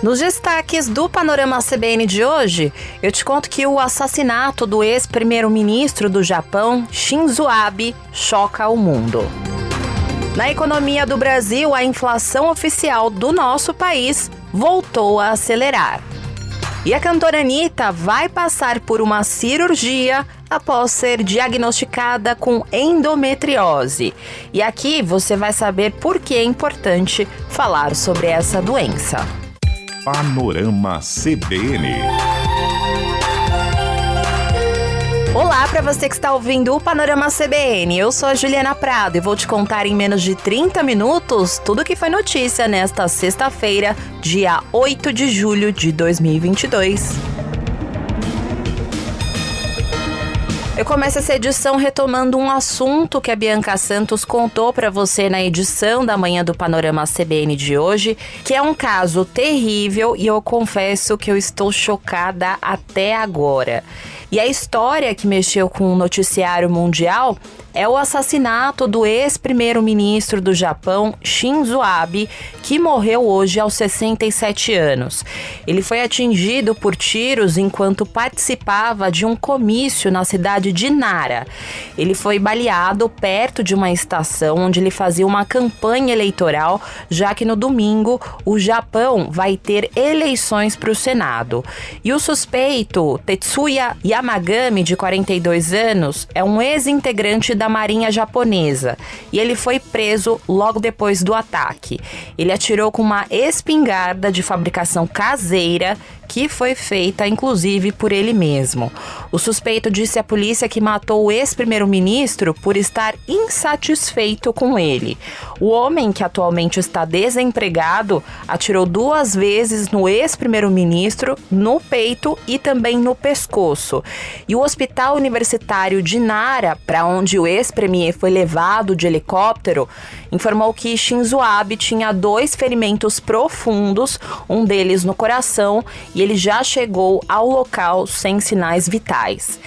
Nos destaques do Panorama CBN de hoje, eu te conto que o assassinato do ex-primeiro-ministro do Japão, Shinzo Abe, choca o mundo. Na economia do Brasil, a inflação oficial do nosso país voltou a acelerar. E a cantora Anitta vai passar por uma cirurgia após ser diagnosticada com endometriose. E aqui você vai saber por que é importante falar sobre essa doença. Panorama CBN. Olá para você que está ouvindo o Panorama CBN. Eu sou a Juliana Prado e vou te contar em menos de 30 minutos tudo que foi notícia nesta sexta-feira, dia 8 de julho de 2022. Eu começo essa edição retomando um assunto que a Bianca Santos contou para você na edição da manhã do Panorama CBN de hoje, que é um caso terrível e eu confesso que eu estou chocada até agora. E a história que mexeu com o noticiário mundial é o assassinato do ex-primeiro-ministro do Japão, Shinzo Abe, que morreu hoje aos 67 anos. Ele foi atingido por tiros enquanto participava de um comício na cidade de Nara. Ele foi baleado perto de uma estação onde ele fazia uma campanha eleitoral, já que no domingo o Japão vai ter eleições para o Senado. E o suspeito, Tetsuya Yamagami, de 42 anos, é um ex-integrante da Marinha japonesa e ele foi preso logo depois do ataque. Ele atirou com uma espingarda de fabricação caseira que foi feita inclusive por ele mesmo. O suspeito disse à polícia que matou o ex-primeiro-ministro por estar insatisfeito com ele. O homem, que atualmente está desempregado, atirou 2 vezes no ex-primeiro-ministro, no peito e também no pescoço. E o Hospital Universitário de Nara, para onde o ex-premier foi levado de helicóptero, informou que Shinzo Abe tinha 2 ferimentos profundos, um deles no coração, e ele já chegou ao local sem sinais vitais.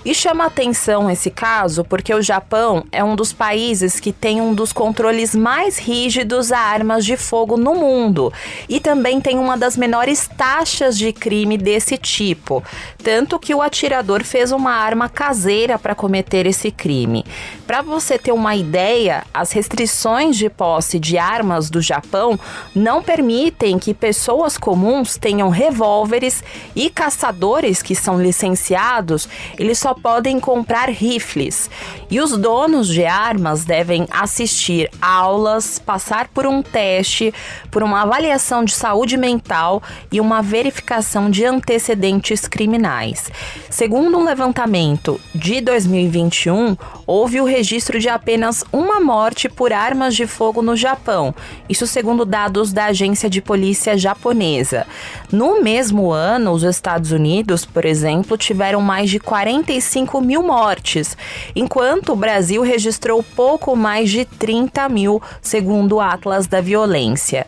E chama atenção esse caso porque o Japão é um dos países que tem um dos controles mais rígidos a armas de fogo no mundo e também tem uma das menores taxas de crime desse tipo, tanto que o atirador fez uma arma caseira para cometer esse crime. Para você ter uma ideia, as restrições de posse de armas do Japão não permitem que pessoas comuns tenham revólveres e caçadores que são licenciados, eles só podem comprar rifles. E os donos de armas devem assistir aulas, passar por um teste, por uma avaliação de saúde mental e uma verificação de antecedentes criminais. Segundo um levantamento de 2021, houve o registro de apenas uma morte por armas de fogo no Japão, isso segundo dados da agência de polícia japonesa. No mesmo ano, os Estados Unidos, por exemplo, tiveram mais de 45 mil mortes, enquanto o Brasil registrou pouco mais de 30 mil, segundo o Atlas da Violência.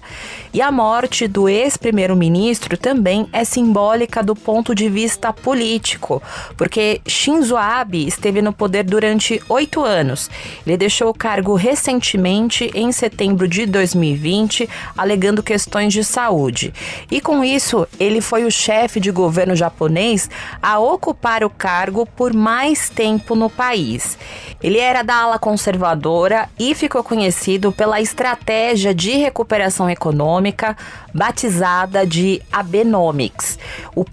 E a morte do ex-primeiro-ministro também é simbólica do ponto de vista político, porque Shinzo Abe esteve no poder durante 8 anos. Ele deixou o cargo recentemente, em setembro de 2020, alegando questões de saúde. E com isso, ele foi o chefe de governo japonês a ocupar o cargo por mais tempo no país. Ele era da ala conservadora e ficou conhecido pela estratégia de recuperação econômica batizada de Abenomics.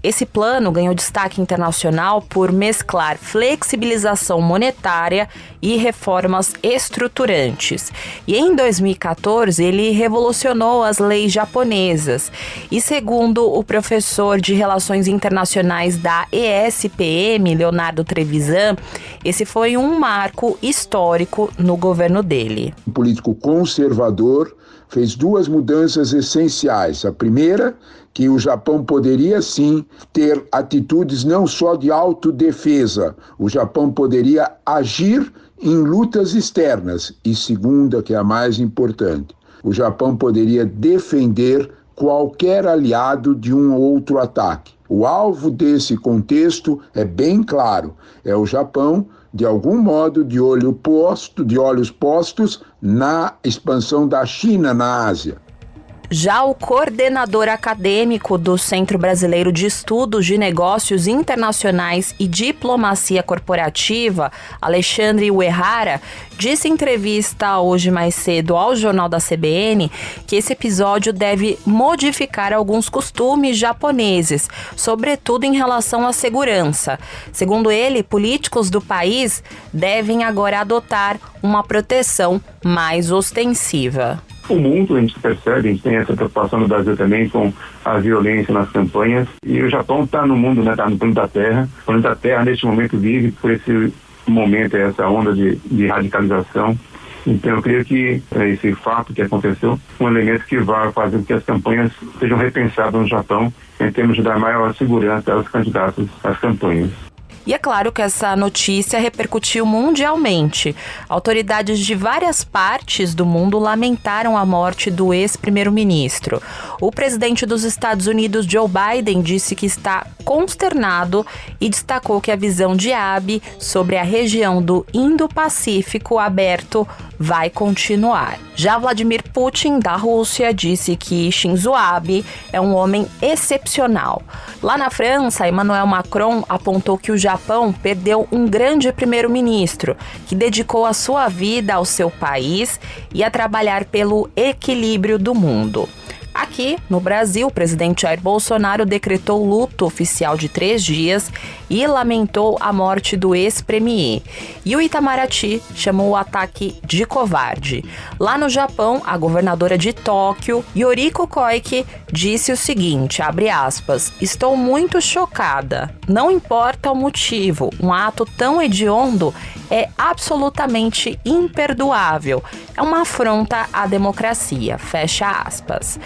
Esse plano ganhou destaque internacional por mesclar flexibilização monetária e reformas estruturantes. E em 2014, ele revolucionou as leis japonesas. E segundo o professor de Relações Internacionais da ESPM, Leonardo Trevisan, esse foi um marco histórico no governo dele. O político conservador fez 2 mudanças essenciais. A primeira, que o Japão poderia sim ter atitudes não só de autodefesa, o Japão poderia agir em lutas externas. E segunda, que é a mais importante, o Japão poderia defender qualquer aliado de um outro ataque. O alvo desse contexto é bem claro, é o Japão, de algum modo, de olhos postos na expansão da China na Ásia. Já o coordenador acadêmico do Centro Brasileiro de Estudos de Negócios Internacionais e Diplomacia Corporativa, Alexandre Uehara, disse em entrevista hoje mais cedo ao Jornal da CBN que esse episódio deve modificar alguns costumes japoneses, sobretudo em relação à segurança. Segundo ele, políticos do país devem agora adotar uma proteção mais ostensiva. O mundo, a gente percebe, a gente tem essa preocupação no Brasil também com a violência nas campanhas. E o Japão está no mundo, está no planeta Terra. O planeta Terra, neste momento, vive por esse momento, essa onda de radicalização. Então, eu creio que esse fato que aconteceu é um elemento que vai fazer com que as campanhas sejam repensadas no Japão em termos de dar maior segurança aos candidatos às campanhas. E é claro que essa notícia repercutiu mundialmente. Autoridades de várias partes do mundo lamentaram a morte do ex-primeiro-ministro. O presidente dos Estados Unidos, Joe Biden, disse que está consternado e destacou que a visão de Abe sobre a região do Indo-Pacífico aberto vai continuar. Já Vladimir Putin, da Rússia, disse que Shinzo Abe é um homem excepcional. Lá na França, Emmanuel Macron apontou que o Japão perdeu um grande primeiro-ministro que dedicou a sua vida ao seu país e a trabalhar pelo equilíbrio do mundo. Aqui, no Brasil, o presidente Jair Bolsonaro decretou luto oficial de 3 dias e lamentou a morte do ex-premier. E o Itamaraty chamou o ataque de covarde. Lá no Japão, a governadora de Tóquio, Yoriko Koike, disse o seguinte, abre aspas, estou muito chocada. Não importa o motivo, um ato tão hediondo é absolutamente imperdoável. É uma afronta à democracia, fecha aspas.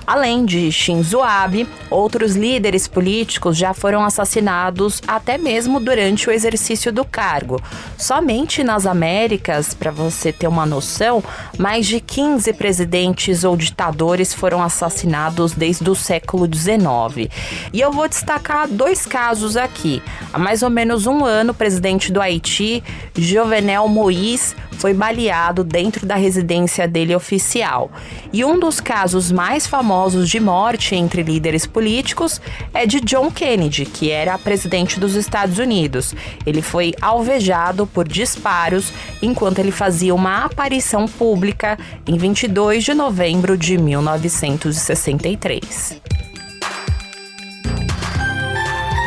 Além de Shinzo Abe, outros líderes políticos já foram assassinados até mesmo durante o exercício do cargo. Somente nas Américas, para você ter uma noção, mais de 15 presidentes ou ditadores foram assassinados desde o século XIX. E eu vou destacar 2 casos aqui. Há mais ou menos um ano, o presidente do Haiti, Jovenel Moïse, foi baleado dentro da residência dele oficial. E um dos casos mais famosos de morte entre líderes políticos é de John Kennedy, que era presidente dos Estados Unidos. Ele foi alvejado por disparos enquanto ele fazia uma aparição pública em 22 de novembro de 1963.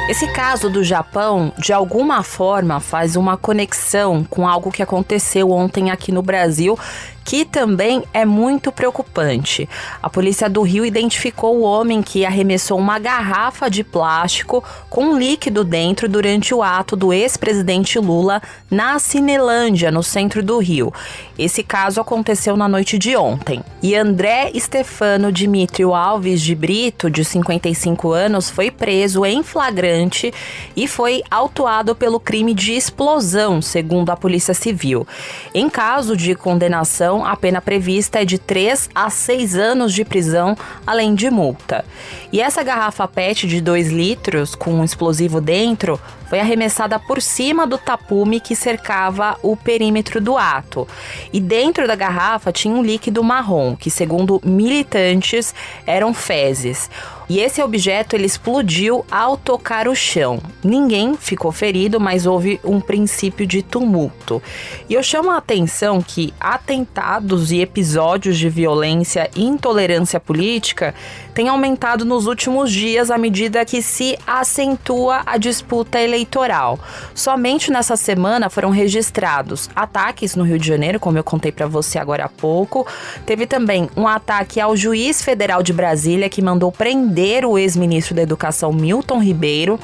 Esse caso do Japão, de alguma forma, faz uma conexão com algo que aconteceu ontem aqui no Brasil, que também é muito preocupante. A polícia do Rio identificou o homem que arremessou uma garrafa de plástico com um líquido dentro durante o ato do ex-presidente Lula na Cinelândia, no centro do Rio. Esse caso aconteceu na noite de ontem. E André Stefano Dimitrio Alves de Brito, de 55 anos, foi preso em flagrante e foi autuado pelo crime de explosão, segundo a Polícia Civil. Em caso de condenação, a pena prevista é de 3 a 6 anos de prisão, além de multa. E essa garrafa PET de 2 litros, com um explosivo dentro, foi arremessada por cima do tapume que cercava o perímetro do ato. E dentro da garrafa tinha um líquido marrom, que segundo militantes eram fezes. E esse objeto ele explodiu ao tocar o chão. Ninguém ficou ferido, mas houve um princípio de tumulto. E eu chamo a atenção que atentados e episódios de violência e intolerância política têm aumentado nos últimos dias à medida que se acentua a disputa eleitoral. Somente nessa semana foram registrados ataques no Rio de Janeiro, como eu contei para você agora há pouco. Teve também um ataque ao juiz federal de Brasília que mandou prender o ex-ministro da Educação Milton Ribeiro,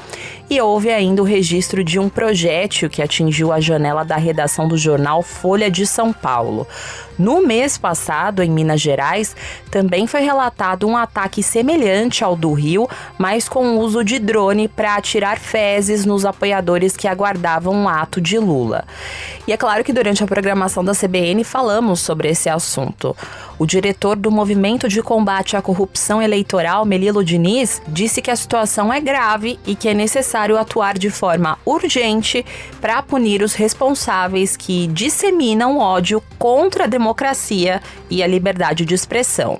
e houve ainda o registro de um projétil que atingiu a janela da redação do jornal Folha de São Paulo. No mês passado, em Minas Gerais, também foi relatado um ataque semelhante ao do Rio, mas com o uso de drone para atirar fezes nos apoiadores que aguardavam um ato de Lula. E é claro que durante a programação da CBN falamos sobre esse assunto. O diretor do Movimento de Combate à Corrupção Eleitoral, Melilo Diniz, disse que a situação é grave e que é necessário atuar de forma urgente para punir os responsáveis que disseminam ódio contra a democracia e a liberdade de expressão.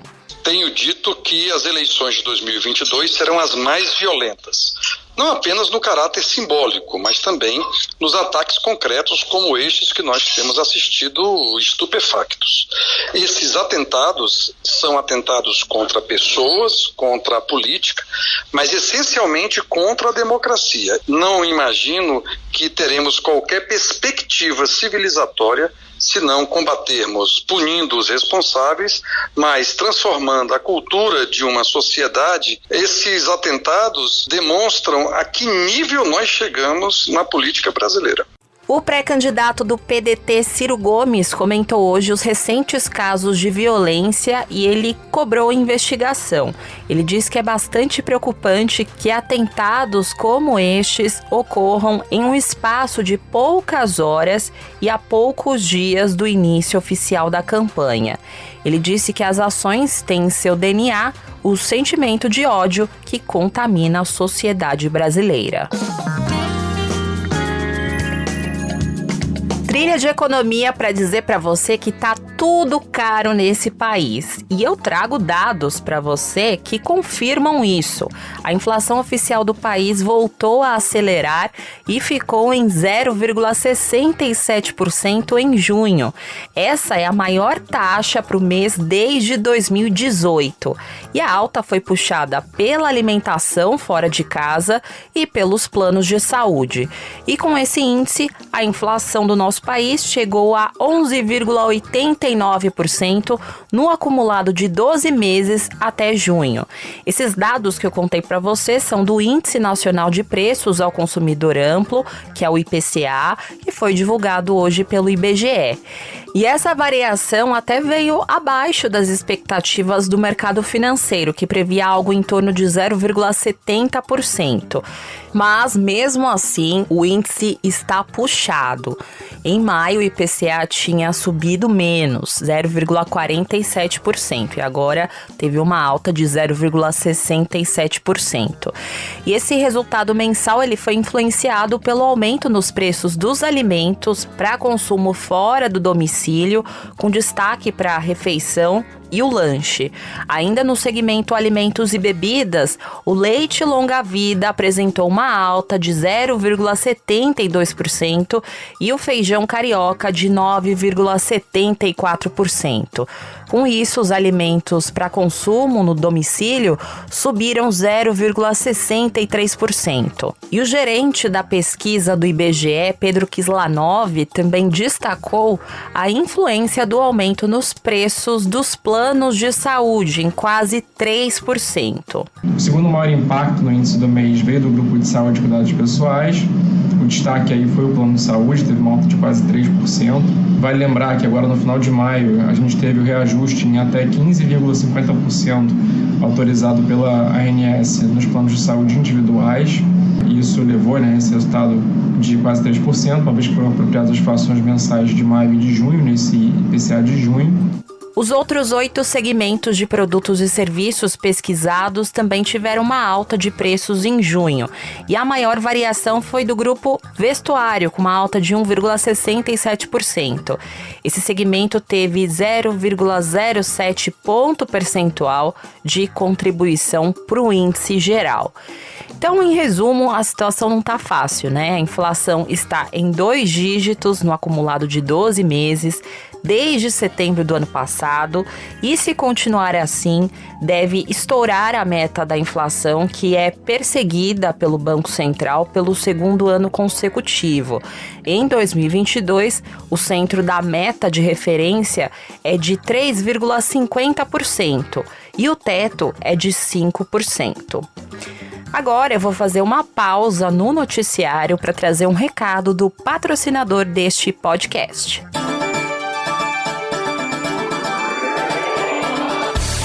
tenho dito que as eleições de 2022 serão as mais violentas. Não apenas no caráter simbólico, mas também nos ataques concretos como estes que nós temos assistido estupefactos. Esses atentados são atentados contra pessoas, contra a política, mas essencialmente contra a democracia. Não imagino que teremos qualquer perspectiva civilizatória se não combatermos punindo os responsáveis, mas transformando a cultura de uma sociedade. Esses atentados demonstram a que nível nós chegamos na política brasileira. O pré-candidato do PDT, Ciro Gomes, comentou hoje os recentes casos de violência e ele cobrou investigação. Ele diz que é bastante preocupante que atentados como estes ocorram em um espaço de poucas horas e a poucos dias do início oficial da campanha. Ele disse que as ações têm em seu DNA o sentimento de ódio que contamina a sociedade brasileira. Trilha de economia para dizer para você que tá tudo caro nesse país. E eu trago dados para você que confirmam isso. A inflação oficial do país voltou a acelerar e ficou em 0,67% em junho. Essa é a maior taxa para o mês desde 2018. E a alta foi puxada pela alimentação fora de casa e pelos planos de saúde. E com esse índice, a inflação do nosso país chegou a 11,89% no acumulado de 12 meses até junho. Esses dados que eu contei para você são do Índice Nacional de Preços ao Consumidor Amplo, que é o IPCA, que foi divulgado hoje pelo IBGE. E essa variação até veio abaixo das expectativas do mercado financeiro, que previa algo em torno de 0,70%. Mas, mesmo assim, o índice está puxado. Em maio, o IPCA tinha subido menos, 0,47%, e agora teve uma alta de 0,67%. E esse resultado mensal ele foi influenciado pelo aumento nos preços dos alimentos para consumo fora do domicílio, com destaque para a refeição e o lanche. Ainda no segmento alimentos e bebidas, o leite longa-vida apresentou uma alta de 0,72% e o feijão carioca de 9,74%. Com isso, os alimentos para consumo no domicílio subiram 0,63%. E o gerente da pesquisa do IBGE, Pedro Kislanov, também destacou a influência do aumento nos preços dos planos de saúde, em quase 3%. O segundo maior impacto no índice do mês veio do grupo de saúde e cuidados pessoais. O destaque aí foi o plano de saúde, teve uma alta de quase 3%. Vale lembrar que agora no final de maio a gente teve o reajuste em até 15,50% autorizado pela ANS nos planos de saúde individuais. Isso levou esse resultado de quase 3%, uma vez que foram apropriadas as inflações mensais de maio e de junho, nesse IPCA de junho. Os outros 8 segmentos de produtos e serviços pesquisados também tiveram uma alta de preços em junho. E a maior variação foi do grupo vestuário, com uma alta de 1,67%. Esse segmento teve 0,07 ponto percentual de contribuição para o índice geral. Então, em resumo, a situação não está fácil, né? A inflação está em 2 dígitos no acumulado de 12 meses, desde setembro do ano passado, e se continuar assim, deve estourar a meta da inflação, que é perseguida pelo Banco Central pelo segundo ano consecutivo. Em 2022, o centro da meta de referência é de 3,50% e o teto é de 5%. Agora eu vou fazer uma pausa no noticiário para trazer um recado do patrocinador deste podcast.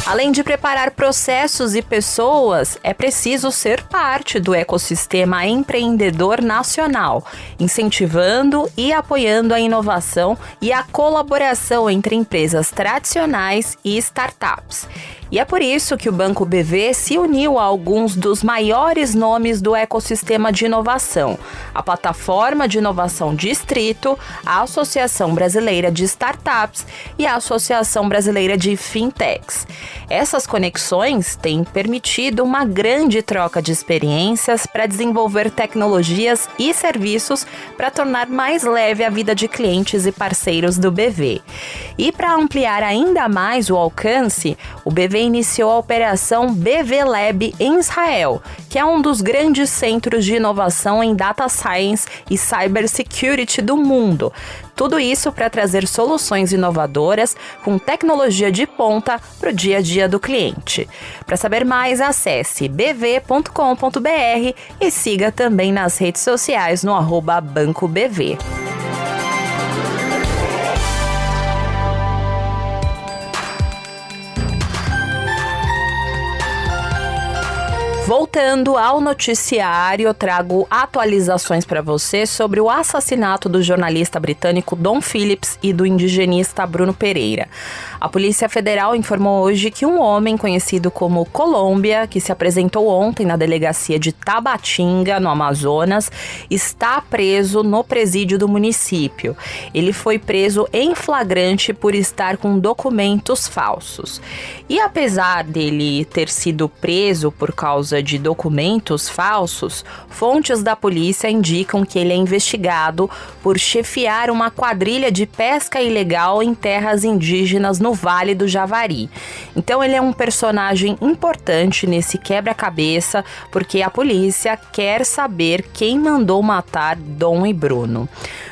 Além de preparar processos e pessoas, é preciso ser parte do ecossistema empreendedor nacional, incentivando e apoiando a inovação e a colaboração entre empresas tradicionais e startups. E é por isso que o Banco BV se uniu a alguns dos maiores nomes do ecossistema de inovação: a Plataforma de Inovação Distrito, a Associação Brasileira de Startups e a Associação Brasileira de Fintechs. Essas conexões têm permitido uma grande troca de experiências para desenvolver tecnologias e serviços para tornar mais leve a vida de clientes e parceiros do BV. E para ampliar ainda mais o alcance, o BV iniciou a operação BV Lab em Israel, que é um dos grandes centros de inovação em Data Science e Cybersecurity do mundo. Tudo isso para trazer soluções inovadoras com tecnologia de ponta para o dia a dia do cliente. Para saber mais, acesse bv.com.br e siga também nas redes sociais no @BancoBV. Voltando ao noticiário, eu trago atualizações para você sobre o assassinato do jornalista britânico Dom Phillips e do indigenista Bruno Pereira. A Polícia Federal informou hoje que um homem conhecido como Colômbia, que se apresentou ontem na delegacia de Tabatinga, no Amazonas, está preso no presídio do município. Ele foi preso em flagrante por estar com documentos falsos. E apesar dele ter sido preso por causa de documentos falsos, fontes da polícia indicam que ele é investigado por chefiar uma quadrilha de pesca ilegal em terras indígenas no Vale do Javari. Então ele é um personagem importante nesse quebra-cabeça, porque a polícia quer saber quem mandou matar Dom e Bruno.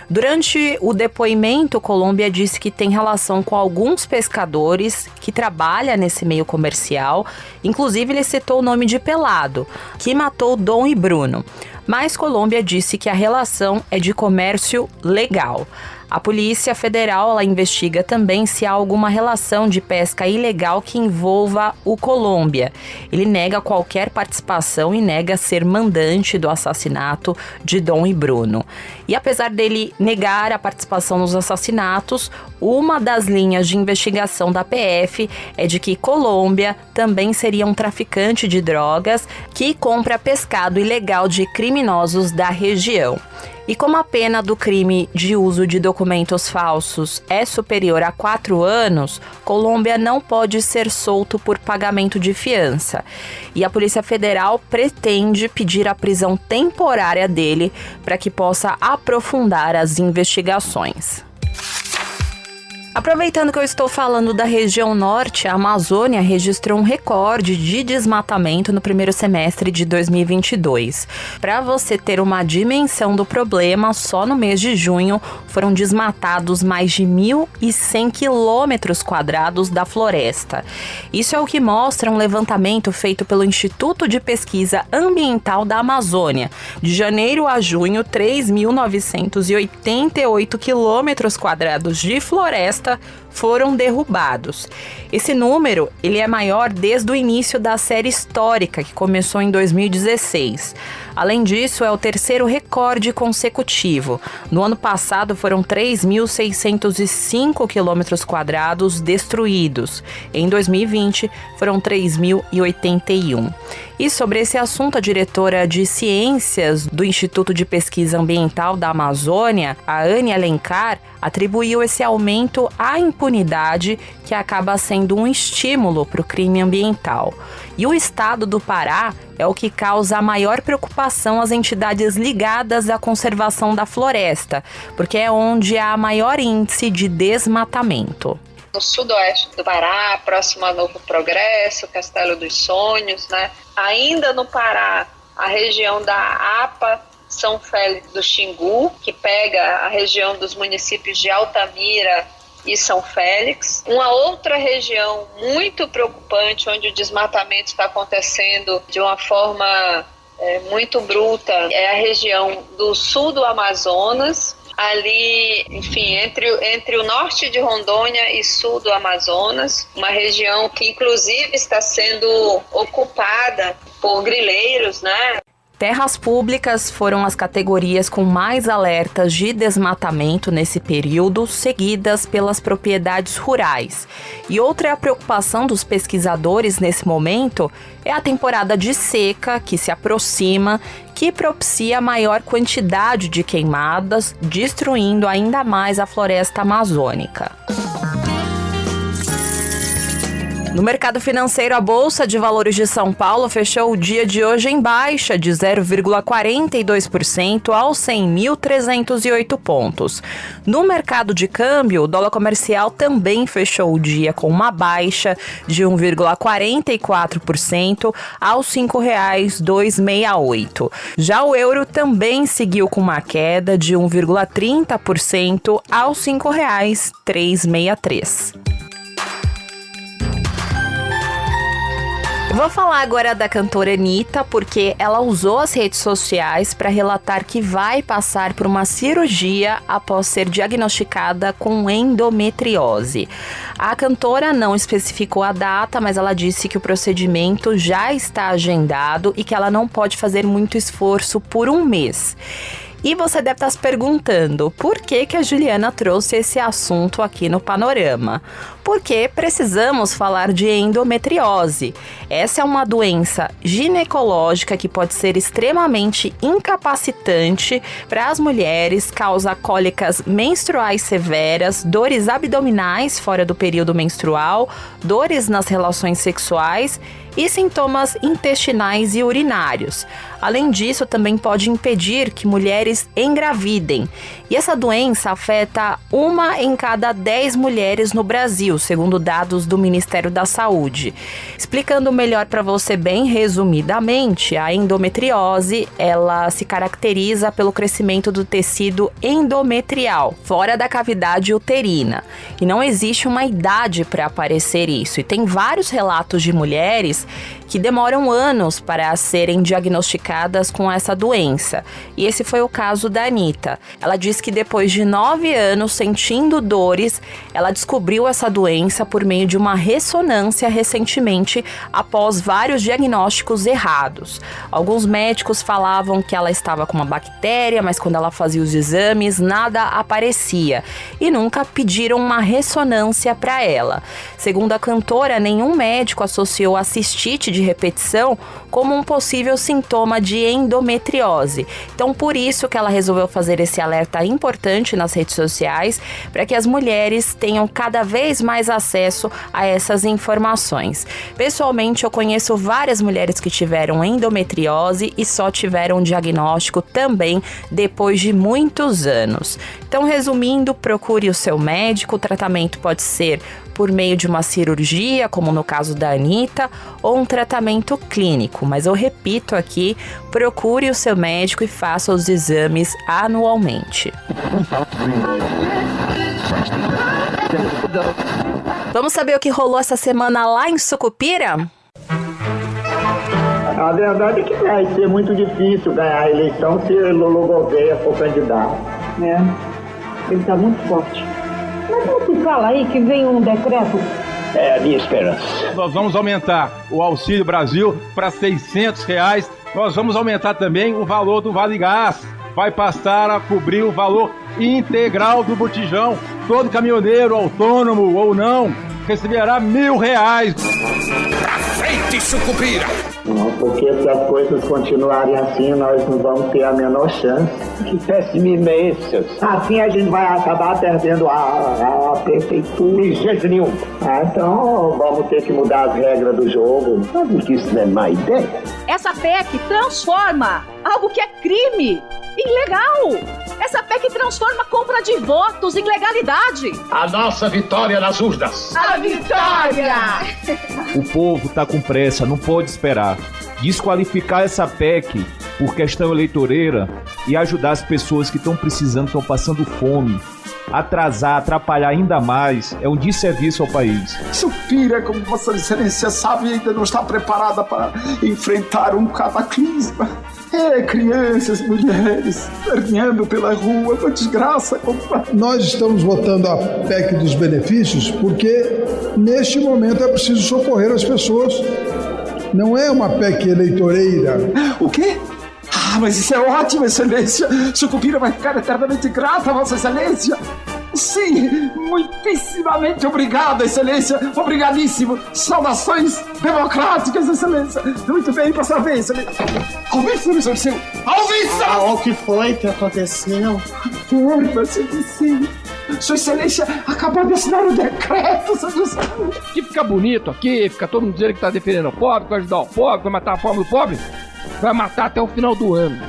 Durante o depoimento, Colômbia disse que tem relação com alguns pescadores que trabalham nesse meio comercial. Inclusive, ele citou o nome de Pelado, que matou Dom e Bruno. Mas Colômbia disse que a relação é de comércio legal. A Polícia Federal ela investiga também se há alguma relação de pesca ilegal que envolva o Colômbia. Ele nega qualquer participação e nega ser mandante do assassinato de Dom e Bruno. E apesar dele negar a participação nos assassinatos, uma das linhas de investigação da PF é de que Colômbia também seria um traficante de drogas que compra pescado ilegal de criminosos da região. E como a pena do crime de uso de documentos falsos é superior a 4 anos, Colômbia não pode ser solto por pagamento de fiança. E a Polícia Federal pretende pedir a prisão temporária dele para que possa aprofundar as investigações. Aproveitando que eu estou falando da região norte, a Amazônia registrou um recorde de desmatamento no primeiro semestre de 2022. Para você ter uma dimensão do problema, só no mês de junho foram desmatados mais de 1.100 quilômetros quadrados da floresta. Isso é o que mostra um levantamento feito pelo Instituto de Pesquisa Ambiental da Amazônia. De janeiro a junho, 3.988 quilômetros quadrados de floresta foram derrubados. Esse número ele é maior desde o início da série histórica, que começou em 2016. Além disso, é o terceiro recorde consecutivo. No ano passado, foram 3.605 quilômetros quadrados destruídos. Em 2020, foram 3.081. E sobre esse assunto, a diretora de Ciências do Instituto de Pesquisa Ambiental da Amazônia, a Anne Alencar, atribuiu esse aumento à impunidade, que acaba sendo um estímulo para o crime ambiental. E o estado do Pará é o que causa a maior preocupação às entidades ligadas à conservação da floresta, porque é onde há maior índice de desmatamento. No sudoeste do Pará, próximo a Novo Progresso, Castelo dos Sonhos, né? Ainda no Pará, a região da APA, São Félix do Xingu, que pega a região dos municípios de Altamira e São Félix. Uma outra região muito preocupante, onde o desmatamento está acontecendo de uma forma muito bruta, é a região do sul do Amazonas, ali, enfim, entre o norte de Rondônia e sul do Amazonas, uma região que inclusive está sendo ocupada por grileiros, né? Terras públicas foram as categorias com mais alertas de desmatamento nesse período, seguidas pelas propriedades rurais. E outra preocupação dos pesquisadores nesse momento é a temporada de seca que se aproxima, que propicia maior quantidade de queimadas, destruindo ainda mais a floresta amazônica. No mercado financeiro, a Bolsa de Valores de São Paulo fechou o dia de hoje em baixa de 0,42% aos 100.308 pontos. No mercado de câmbio, o dólar comercial também fechou o dia com uma baixa de 1,44% aos R$ 5,268. Já o euro também seguiu com uma queda de 1,30% aos R$ 5,363. Eu vou falar agora da cantora Anitta, porque ela usou as redes sociais para relatar que vai passar por uma cirurgia após ser diagnosticada com endometriose. A cantora não especificou a data, mas ela disse que o procedimento já está agendado e que ela não pode fazer muito esforço por um mês. E você deve estar se perguntando por que a Juliana trouxe esse assunto aqui no Panorama. Porque precisamos falar de endometriose. Essa é uma doença ginecológica que pode ser extremamente incapacitante para as mulheres, causa cólicas menstruais severas, dores abdominais fora do período menstrual, dores nas relações sexuais e sintomas intestinais e urinários. Além disso, também pode impedir que mulheres engravidem. E essa doença afeta 1 em cada 10 mulheres no Brasil, segundo dados do Ministério da Saúde. Explicando melhor para você bem resumidamente, a endometriose, ela se caracteriza pelo crescimento do tecido endometrial, fora da cavidade uterina. E não existe uma idade para aparecer isso. E tem vários relatos de mulheres que demoram anos para serem diagnosticadas com essa doença. E esse foi o caso da Anitta. Ela diz que depois de 9 anos sentindo dores, ela descobriu essa doença por meio de uma ressonância recentemente, após vários diagnósticos errados. Alguns médicos falavam que ela estava com uma bactéria, mas quando ela fazia os exames, nada aparecia. E nunca pediram uma ressonância para ela. Segundo a cantora, nenhum médico associou a cistite de repetição como um possível sintoma de endometriose. Então, por isso que ela resolveu fazer esse alerta importante nas redes sociais, para que as mulheres tenham cada vez mais acesso a essas informações. Pessoalmente, eu conheço várias mulheres que tiveram endometriose e só tiveram um diagnóstico também depois de muitos anos. Então, resumindo, procure o seu médico. O tratamento pode ser por meio de uma cirurgia, como no caso da Anitta, ou um tratamento clínico. Mas eu repito aqui, procure o seu médico e faça os exames anualmente. Vamos saber o que rolou essa semana lá em Sucupira? A verdade é que vai ser muito difícil ganhar a eleição se Lolo Gouveia for candidato. Ele está muito forte. Mas não se fala aí que vem um decreto? É a minha esperança. Nós vamos aumentar o Auxílio Brasil para R$ 600. Nós vamos aumentar também o valor do Vale Gás. Vai passar a cobrir o valor integral do botijão. Todo caminhoneiro, autônomo ou não, receberá R$ 1.000. Pra frente, Sucupira! Não, porque se as coisas continuarem assim, nós não vamos ter a menor chance. Que pessimismo é esse? Assim a gente vai acabar perdendo a prefeitura. De jeito nenhum. Então vamos ter que mudar as regras do jogo. Sabe que isso não é má ideia? Essa PEC transforma algo que é crime em legal. Essa PEC transforma a compra de votos em legalidade. A nossa vitória nas urnas. A vitória! O povo está com pressa, não pode esperar. Desqualificar essa PEC por questão eleitoreira e ajudar as pessoas que estão precisando, estão passando fome. Atrasar, atrapalhar ainda mais é um desserviço ao país. Sucupira, como Vossa Excelência sabe, ainda não está preparada para enfrentar um cataclisma. Crianças, mulheres, perneando pela rua, uma desgraça. Nós estamos votando a PEC dos benefícios porque, neste momento, é preciso socorrer as pessoas. Não é uma PEC eleitoreira. O quê? Mas isso é ótimo, Excelência. Sucupira vai ficar eternamente grata, Vossa Excelência. Sim, muitíssimamente obrigado, Excelência. Obrigadíssimo. Saudações democráticas, Excelência. Muito bem, passa a ver, Excelência. Alvíceros, Odisseu! Alvíceros! O que foi que aconteceu? Forma-se, Odisseu. Sua Excelência acabou de assinar o decreto, São José. Que fica bonito aqui, fica todo mundo dizendo que tá defendendo o pobre, que vai ajudar o pobre, vai matar a fome do pobre. Vai matar até o final do ano.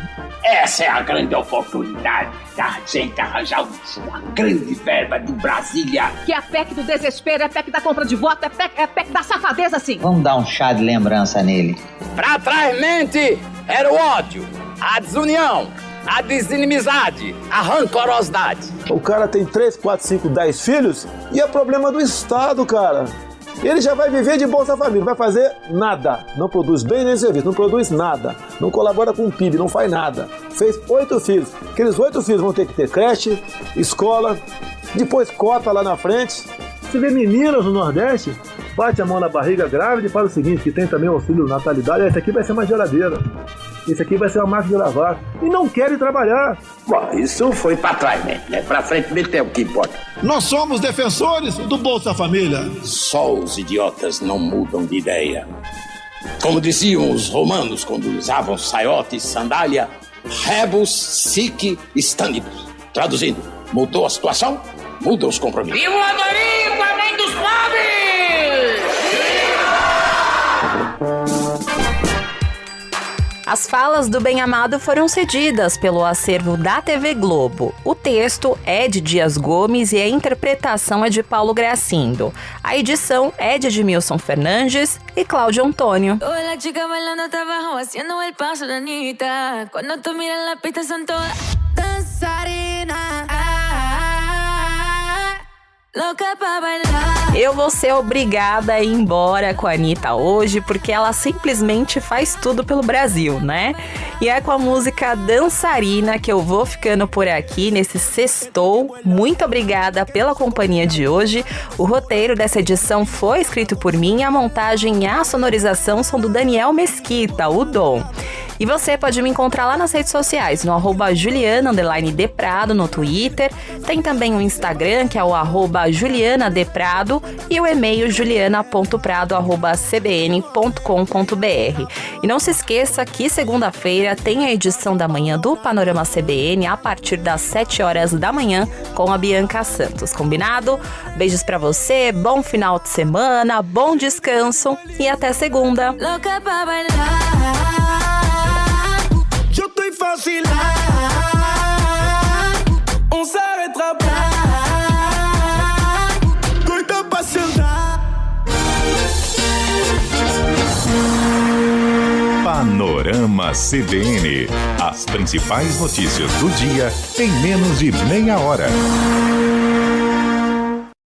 Essa é a grande oportunidade da gente arranjar uma grande verba de Brasília. Que é a PEC do desespero, é a PEC da compra de voto, é a PEC da safadeza, sim. Vamos dar um chá de lembrança nele. Pra trás mente era o ódio, a desunião, a desinimizade, a rancorosidade. O cara tem 3, 4, 5, 10 filhos e é problema do Estado, cara. Ele já vai viver de Bolsa Família, não vai fazer nada. Não produz bem nem serviço, não produz nada. Não colabora com o PIB, não faz nada. Fez 8 filhos. Aqueles 8 filhos vão ter que ter creche, escola, depois cota lá na frente. Você vê meninas no Nordeste, bate a mão na barriga grávida e fala o seguinte, que tem também o auxílio natalidade, esse aqui vai ser uma geladeira. Isso aqui vai ser uma máquina de lavar. E não querem trabalhar. Bom, isso foi pra trás, né? Pra frente mesmo é o que importa. Nós somos defensores do Bolsa Família. Só os idiotas não mudam de ideia. Como diziam os romanos quando usavam saiote e sandália, rebus sic stantibus. Traduzindo, mudou a situação, mudam os compromissos. Viva o Adorico, a mãe dos pobres! As falas do bem-amado foram cedidas pelo acervo da TV Globo. O texto é de Dias Gomes e a interpretação é de Paulo Gracindo. A edição é de Edmilson Fernandes e Cláudio Antônio. Hola, chica bailando hasta abajo, haciendo el paso de Anitta. Cuando tú miras la pista son todas dançarinas. Louca pra bailar. Eu vou ser obrigada a ir embora com a Anitta hoje, porque ela simplesmente faz tudo pelo Brasil, né? E é com a música Dançarina que eu vou ficando por aqui nesse sextou. Muito obrigada pela companhia de hoje. O roteiro dessa edição foi escrito por mim e a montagem e a sonorização são do Daniel Mesquita, o Dom. E você pode me encontrar lá nas redes sociais, no @Juliana_Deprado no Twitter. Tem também o Instagram, que é o @JulianaDeprado e o e-mail juliana.prado@cbn.com.br. E não se esqueça que segunda-feira tem a edição da manhã do Panorama CBN a partir das 7 horas da manhã com a Bianca Santos. Combinado? Beijos pra você, bom final de semana, bom descanso e até segunda. Louca pra bailar. Yo estoy fascinado, on s'arrêtera pas, doida pra sentar. Panorama CBN. As principais notícias do dia em menos de meia hora.